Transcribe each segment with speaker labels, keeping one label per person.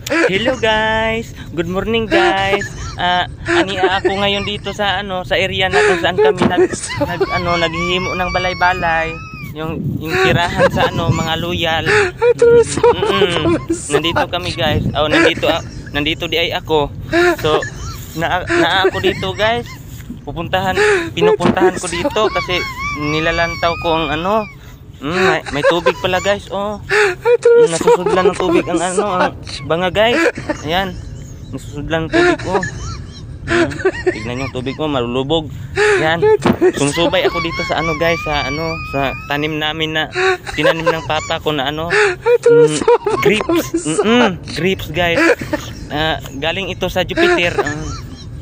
Speaker 1: Hello guys, good morning guys. Ako ngayon dito sa sa area na kung saan kami naghihimo ng balay-balay. Yung tirahan sa mga loyal. Nandito kami guys. Nandito di ay ako. So naa ako dito guys. Pinupuntahan ko dito kasi nilalantaw ko ang may tubig pala guys. Nasusudlan ng tubig ang banga guys. Ayan, nasusudlan ng tubig tignan yung tubig mo marulubog. Yan, sumusubay ako dito sa guys, sa tanim namin na tinanim ng papa ko na grapes. Grapes guys. Galing ito sa Jupiter.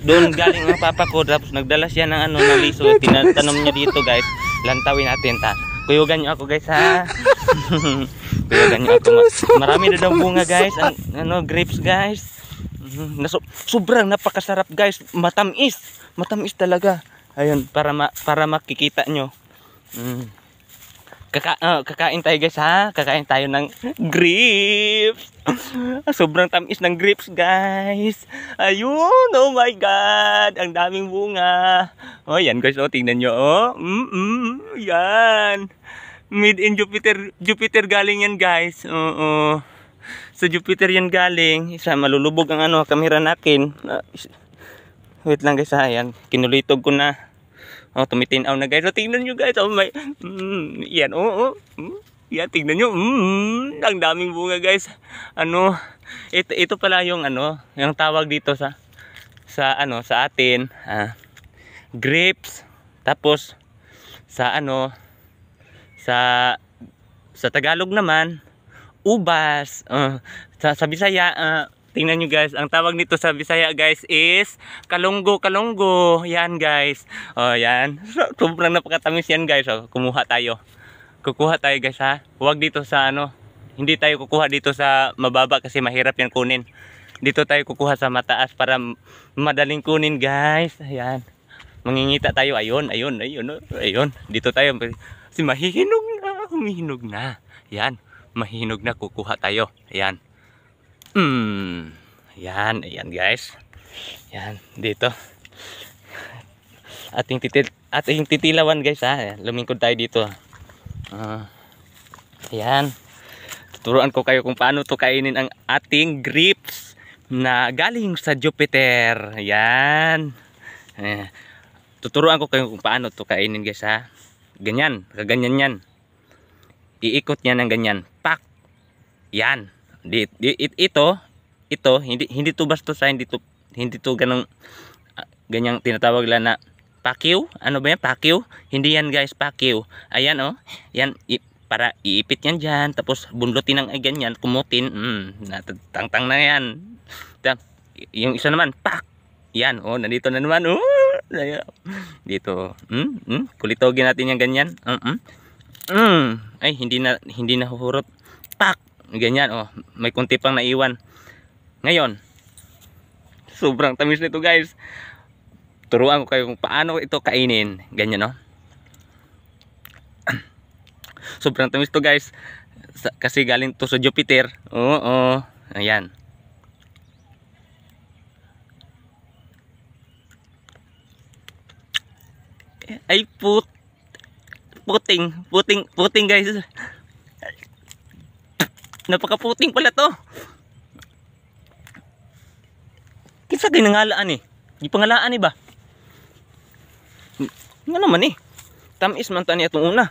Speaker 1: Doon galing ang papa ko, tapos nagdala siya ng ng liso. Tinatanong niya dito guys. Lantawin natin kuyugan nyo ako guys ha. Kuyugan nyo ako. Marami na daw bunga guys. Grapes guys. Sobrang napakasarap guys. Matamis. Matamis talaga. Ayun, para makikita nyo. Kakain tayo guys ha. Kakain tayo ng grapes. Sobrang tamis ng grapes guys. Ayun, oh my god. Ang daming bunga. Yan guys, tingnan nyo yan. Made in Jupiter galing yan guys. Sa Jupiter yan galing. Malulubog ang kamera natin. Wait lang guys ha. Yan, kinulitog ko na. Tumitinaw na guys. Tingnan nyo guys. Yan, yan, tingnan nyo. Ang daming bunga guys. Ito pala yung yung tawag dito sa atin, grapes. Tapos sa sa Tagalog naman, ubas. Sa Bisaya, tingnan nyo guys, ang tawag nito sa Bisaya guys is kalunggo. Yan guys. Yan. Sobrang napakatamis yan guys. Kukuha tayo guys ha. Huwag dito sa hindi tayo kukuha dito sa mababa kasi mahirap yan kunin. Dito tayo kukuha sa mataas para madaling kunin guys. Ayan. Mangingita tayo. Ayun. Dito tayo kasi humihinog na. Yan. Mahihinog na, kukuha tayo. Ayan. Ayan guys. Yan, dito. Ating titilawan guys ha. Ayan, lumingkod tayo dito. Ayan. Tuturuan ko kayo kung paano to kainin ang ating grapes na galing sa Jupiter. Ayan. Tuturuan ko kayo kung paano to kainin guys ha. Ganyan, kaganyan yan. Iikot niya ng ganyan. Pak. Yan. Ito hindi to basta sa hindi to ganyang tinatawag lang na pakiw. Ano ba yan? Pakiw? Hindi yan guys, pakiw. Ayan yan para iipit yan dyan, tapos bunlutin ng ganyan, kumutin. Tangtang na yan. Yung isa naman, pak. Yan, nandito na naman. Dito. Kulitogin natin yung ganyan. Ay, hindi na huhurot. Pak. Ganyan, may kunti pang naiwan. Ngayon, sobrang tamis nito guys. Turuan ko kayo kung paano ito kainin. Ganyan sobrang tamis to guys. Kasi galing to sa Jupiter. Ayan. Ay puting guys. Napakaputing pala to. Kinsa kay nangalaan di pangalaan ba? Nga naman tamis man tani atong una.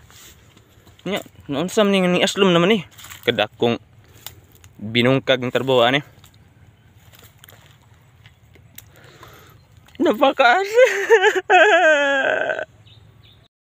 Speaker 1: Nya, noon sam ni aslom naman kadakong binungkag ng tarbaho Napakas.